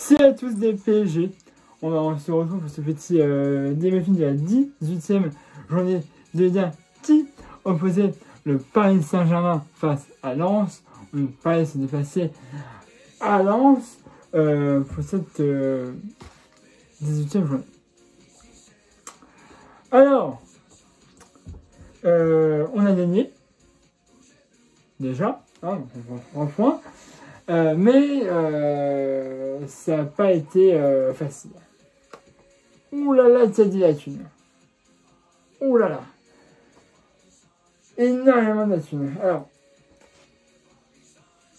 C'est à tous des PSG. On se retrouve pour ce petit débriefing de la 18e journée de Ligue 1 qui opposait le Paris Saint-Germain face à Lens. Le Paris s'est déplacé à Lens pour cette 18e journée. Alors, on a gagné, déjà, hein, on prend 3 points, mais ça n'a pas été facile. Ouh là là, t'as dit la thune. Ouh là là. Énormément de la thune. Alors,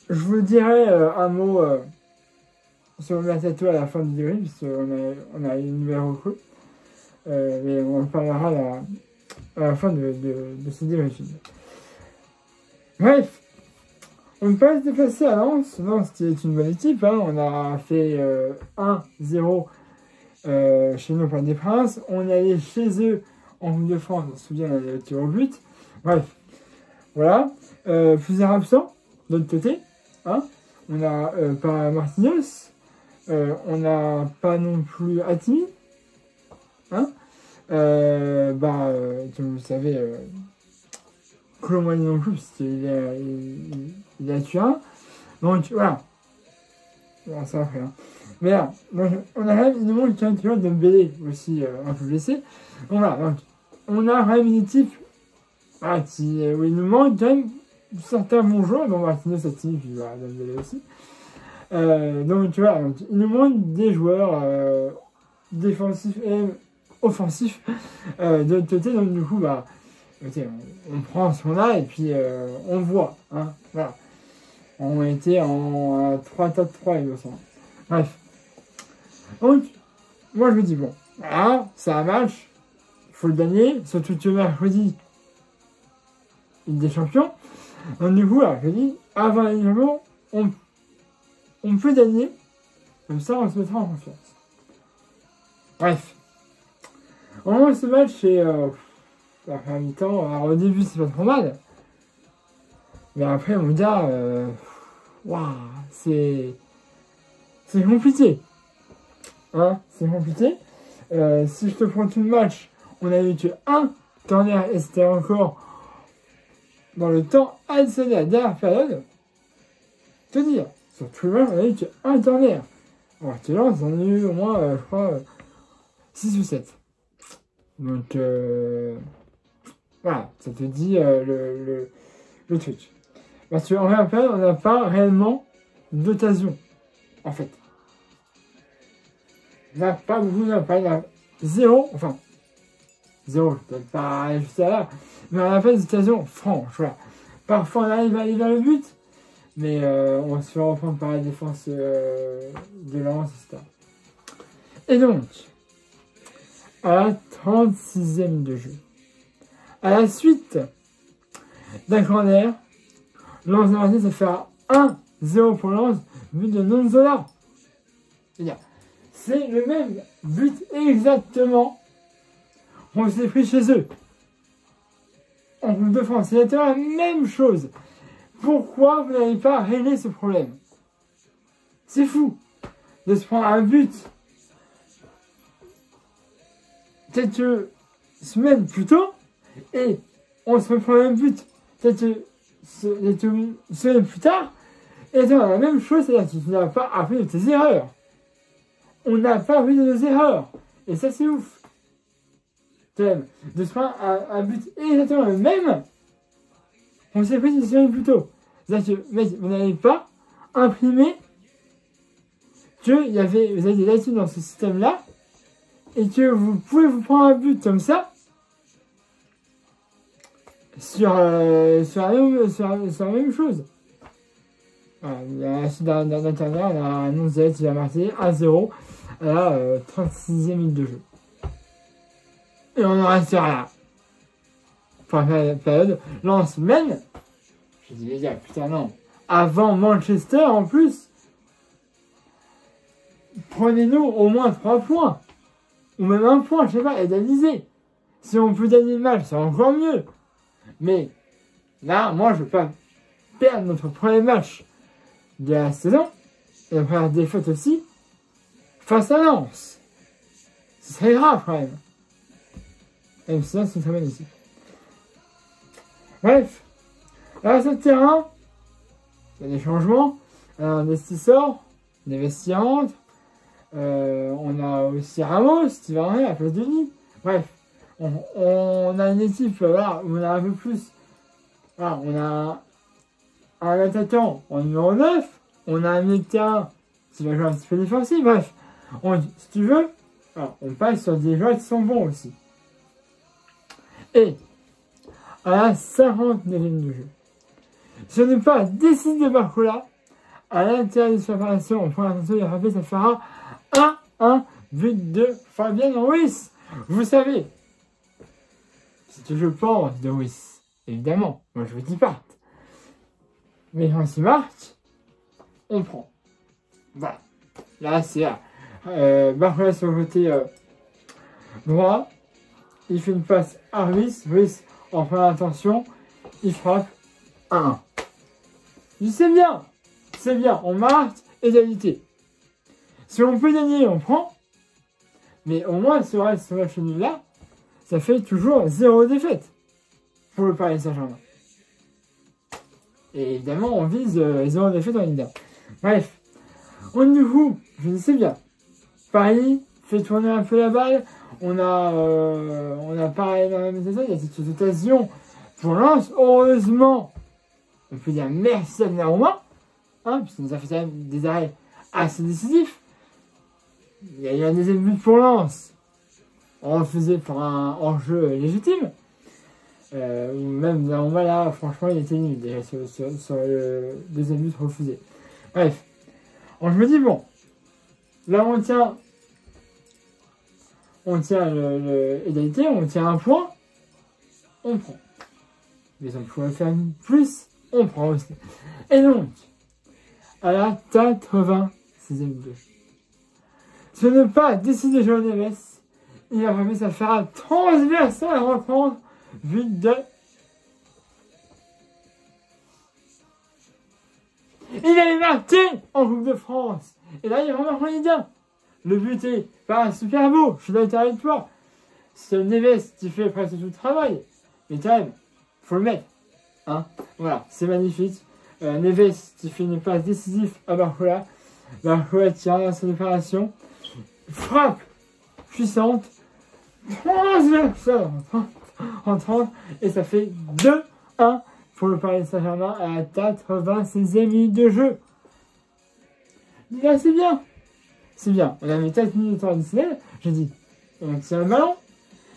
je vous dirai un mot sur le Mercato à la fin du débrief, puisqu'on a une nouvelle recrue. Mais on en parlera à la fin de ce débriefing. Bref, on peut se déplacer à Lens. Lens qui est une bonne équipe. Hein. On a fait 1-0 chez nous au Parc des Princes. On est allé chez eux en Coupe de France. On se souvient, on avait été au but. Bref, voilà. Plusieurs absents de l'autre côté. Hein. On n'a pas Marquinhos. On n'a pas non plus Hakimi. Hein. Comme vous le savez, Colomani non plus, parce qu'il a tué un. Donc voilà. Bon, ça va faire. Mais là, donc, on a même, il nous manque quand même de Dembélé aussi un peu blessé. Donc voilà, donc, on a quand même une équipe où il nous manque quand même certains bons joueurs, dont Marquinhos, Hakimi, puis voilà, Dembélé aussi. Donc tu vois, donc, il nous manque des joueurs défensifs et offensifs de l'autre côté. Donc du coup, écoutez, on prend ce qu'on a et puis on voit. Hein, voilà. On était en 3-4-3, il me semble. Bref. Donc, moi je me dis, bon, voilà, c'est un match, il faut le gagner, surtout que mercredi, Ligue des Champions. Donc du coup, là, je dis, avant les jours, on peut gagner, comme ça on se mettra en confiance. Bref. Au moment où ce match, c'est la première mi-temps. Alors au début, c'est pas trop mal. Mais après, on me dit, c'est compliqué. Hein, c'est compliqué. Si je te prends tout le match, on a eu que un temps d'air et c'était encore dans le temps additionnel à la dernière période. Te dire, sur tout le match, on a eu que un temps d'air. Alors que là, on en a eu au moins, je crois, 6 ou 7. Donc, voilà, ça te dit le truc. Parce qu'en réalité, on n'a pas réellement d'occasion, en fait. On n'a pas beaucoup, on a zéro, peut-être pas juste là, mais on n'a pas d'occasion franche, voilà. Parfois, on arrive à aller vers le but, mais on se fait reprendre par la défense de Lens, etc. Et donc, à la 36e de jeu, à la suite d'un corner, Lens a marqué, ça fait 1-0 pour Lens, but de Nonzola. C'est-à-dire, c'est le même but exactement qu'on s'est pris chez eux. En Coupe de France, c'est la même chose. Pourquoi vous n'avez pas réglé ce problème? C'est fou de se prendre un but quelques semaines plus tôt et on se reprend un but quelques semaines plus tard et c'est la même chose, c'est-à-dire que tu n'as pas appris de tes erreurs. On n'a pas appris de nos erreurs et ça c'est ouf. De se prendre un but exactement le même on s'est pris des semaines plus tôt. C'est-à-dire que mec, vous n'avez pas imprimé que vous avez des lacunes dans ce système-là et que vous pouvez vous prendre un but comme ça sur la même chose. Voilà, d'un dernier, on a un 11 qui va marquer 1-0 à la 36e minute de jeu. Et on en restera là. Pour la période, Lens mène. J'ai dit les gars, putain non. Avant Manchester en plus. Prenez-nous au moins 3 points. Ou même 1 point, je sais pas, égaliser. Si on peut gagner le match, c'est encore mieux. Mais là, moi, je veux pas perdre notre premier match de la saison. Et la première défaite aussi. face à Lens. Ce serait grave quand même. Même si là, c'est une très bonne équipe. Bref, là, sur le terrain, il y a des changements. Un investisseur, des vestiaires. On a aussi Ramos qui va arriver à la place de Lee. Bref, on a une équipe voilà, où on a un peu plus. Voilà, on a un attaquant en numéro 9. On a un milieu de terrain qui va jouer un petit peu défensif. Bref, si tu veux, voilà, on passe sur des joueurs qui sont bons aussi. Et à la 59e de jeu, ce n'est pas décidé de Barcola. À l'intérieur de sa préparation, on prend l'attention, il a frappé, ça fera 1-1, but de Fabien Ruiz. Vous savez, c'est que je pense de Ruiz, évidemment, moi je vous dis pas. Mais quand il marque, on prend. Voilà. Là, c'est Barcola sur le côté droit. Il fait une passe à Ruiz. Ruiz en prend l'attention. Il frappe 1-1. Il sait bien. C'est bien. On marque égalité. Si on peut gagner, on prend. Mais au moins, ce match nul-là, ça fait toujours 0 défaite pour le Paris Saint-Germain. Et évidemment, on vise 0 défaite en Ligue 1. Bref. Du coup, je le sais bien. Paris fait tourner un peu la balle. On a pareil dans la même saison. Il y a cette occasion pour Lens. Heureusement, on peut dire merci à Donnarumma. Puisqu'il nous a fait quand même des arrêts assez décisifs. Il y a eu un deuxième but pour Lens. On refusait pour un hors-jeu légitime. Ou même Donnarumma là, franchement, il était nul déjà sur le deuxième but refusé. Bref. Alors, je me dis, bon, là on tient l'égalité, on tient un point, on prend. Mais on pourrait faire plus, on prend aussi. Et donc, à la 86e de ce n'est pas décidé João Neves, il a remis sa faire transversale à reprendre, but de... Il avait marqué en Coupe de France. Et là, il remarque en Ligue 1. Le but est pas super beau, je suis d'accord avec toi. C'est Neves qui fait presque tout le travail. Mais quand même, faut le mettre. Voilà, c'est magnifique. Neves qui fait une passe décisive à Barcola. Barcola tient dans son opération. Frappe puissante. Transversale en 30. Et ça fait 2-1. Pour le Paris Saint-Germain à la 96e minute de jeu. Là, c'est bien. C'est bien. On a mis 4 minutes de temps additionnel. J'ai dit, on tient le ballon.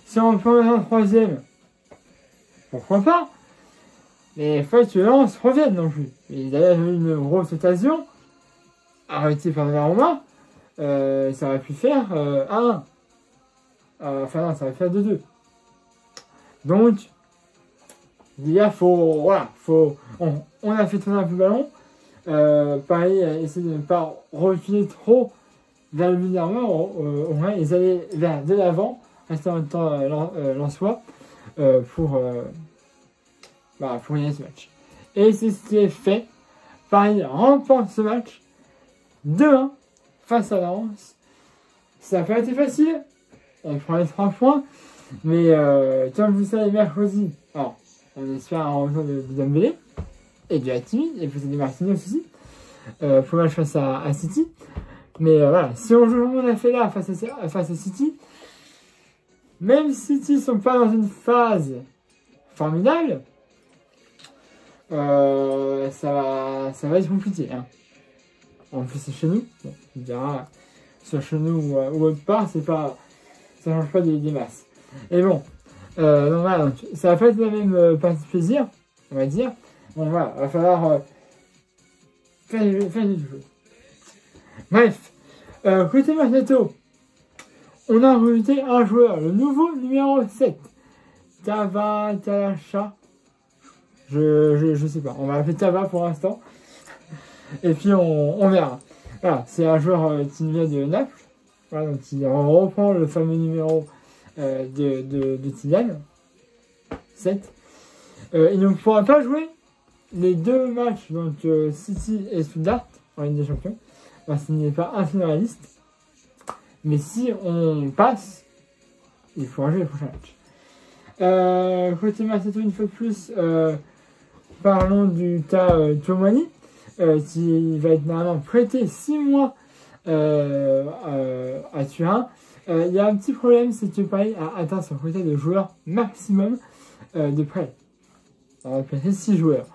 Si on peut mettre un troisième, pourquoi pas. Mais il faut que Lens revienne non plus. Il a eu une grosse occasion, arrêtée par Donnarumma. Ça aurait pu faire 1-1. Enfin non, ça aurait pu faire 2-2. Donc, il y a, on a fait tourner un peu le ballon. Paris a essayé de ne pas reculer trop vers le but d'Armand. Au moins, ils allaient vers de l'avant, rester en même temps Lensois, pour gagner ce match. Et c'est ce qui est fait. Paris remporte ce match 2-1 face à Lens. Ça n'a pas été facile. On prend les 3 points. Mais comme vous savez, mercredi, alors, on espère un retour de Dembélé et de Hakimi et peut-être de Marquinhos aussi pour le match face à City. Mais voilà, si on joue comme on a fait là face à City, même si City ne sont pas dans une phase formidable, ça va être compliqué. En plus, c'est chez nous. Bon, on verra, soit chez nous ou autre part, ça change pas des masses. Et bon. Donc voilà, ça va pas être la même partie de plaisir, on va dire. Bon voilà, il va falloir faire du jeu. Bref, côté Mercato, on a recruté un joueur, le nouveau numéro 7, Tava Talacha. Je sais pas, on va l'appeler Tava pour l'instant. Et puis on verra. Voilà, c'est un joueur qui vient de Naples. Voilà, donc il reprend le fameux numéro de Zidane, 7. Il ne pourra pas jouer les 2 matchs, donc City et Stuttgart en Ligue des Champions, parce qu'il n'est pas un finaliste. Mais si on passe, il faut jouer le prochain match. Côté Mercato, une fois de plus, parlons du cas Tchouaméni, qui va être normalement prêté 6 mois à Turin. Il y a un petit problème, c'est que Paris a atteint son quota de joueurs maximum de prêt. On va prêter 6 joueurs.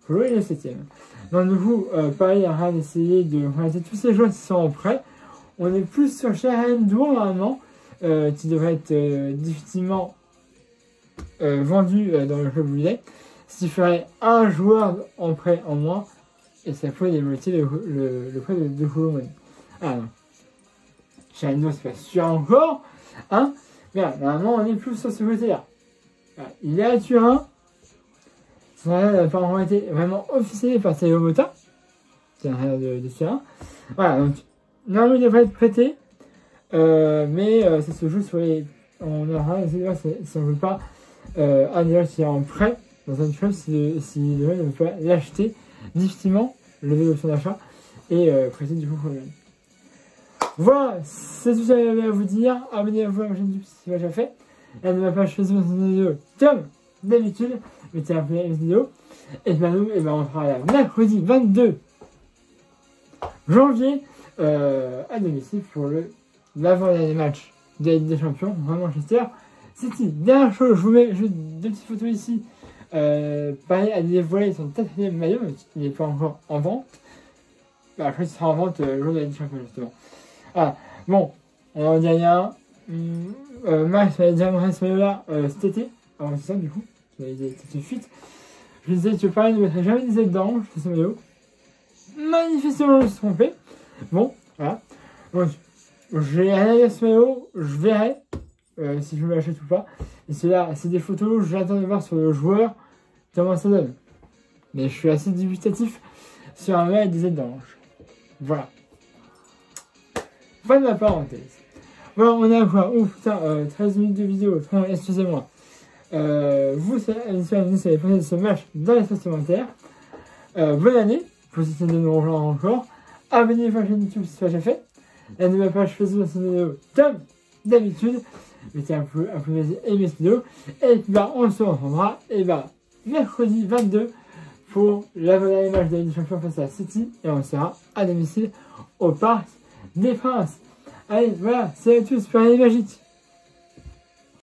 Cholo est le 7ème. Donc du coup, Paris a rien essayé de rater tous ces joueurs qui sont en prêt. On est plus sur Sharon Douan normalement, qui devrait être difficilement vendu dans le club lyonnais. Ce qui ferait un joueur en prêt en moins, et ça pourrait démotiver le prêt de Cholo. Ah non. Sharon Douan, c'est pas sûr encore. Hein, mais là, normalement, on est plus sur ce côté-là. Voilà. Il est à Turin. Son arrière n'a pas encore été vraiment officialisé par Thiago Motta, qui est un arrière de Turin. Voilà, donc normalement il devrait être prêté, mais ça se joue sur les. On aura essayé de voir si on ne veut pas un joueur qui est en prêt dans un club, si le joueur ne veut pas l'acheter, difficilement lever l'option d'achat et prêter du coup pour lui. Voilà, c'est tout ce que j'avais à vous dire. Abonnez-vous à ma chaîne YouTube si ce n'est pas déjà fait. Et de ma page Facebook vidéo comme d'habitude. Mettez un peu la vidéo. Et bien nous, on sera là mercredi 22 janvier à domicile pour l'avant-dernier match de la Ligue des Champions, vraiment Manchester City. Dernière chose, je vous mets juste 2 petites photos ici. Paris a dévoilé son 4e maillot, mais il n'est pas encore en vente. Bah, après, il sera en vente le jour de la Ligue des Champions, justement. Ah, bon, on en dit rien. Max va dire ce maillot-là cet été. Alors, c'est ça, du coup. C'est une fuite. Je disais que Paris ne mettrait jamais des ailes d'ange sur ce maillot. Manifestement, je me suis trompé. Bon, voilà. Donc, j'ai rien à dire ce maillot. Je verrai si je me l'achète ou pas. Et c'est des photos. J'attends de voir sur le joueur comment ça donne. Mais je suis assez dubitatif sur un maillot avec des ailes d'ange. Voilà. Fin de la parenthèse. Voilà, on a quoi? Oh putain, 13 minutes de vidéo. Excusez-moi. Vous savez pensé de ce match dans l'espace commentaire. Bonne année, pour essayer de nous rejoindre encore. Abonnez-vous à la chaîne YouTube si ce n'est pas déjà fait. Et de ma page Facebook cette vidéo comme d'habitude. Mettez un peu aimez cette vidéo. Et puis on se retrouvera mercredi 22 pour l'avant-dernier match de la Ligue des Champions face à City. Et on sera à domicile au Parc des Princes. Allez, voilà, c'est tout, super magique.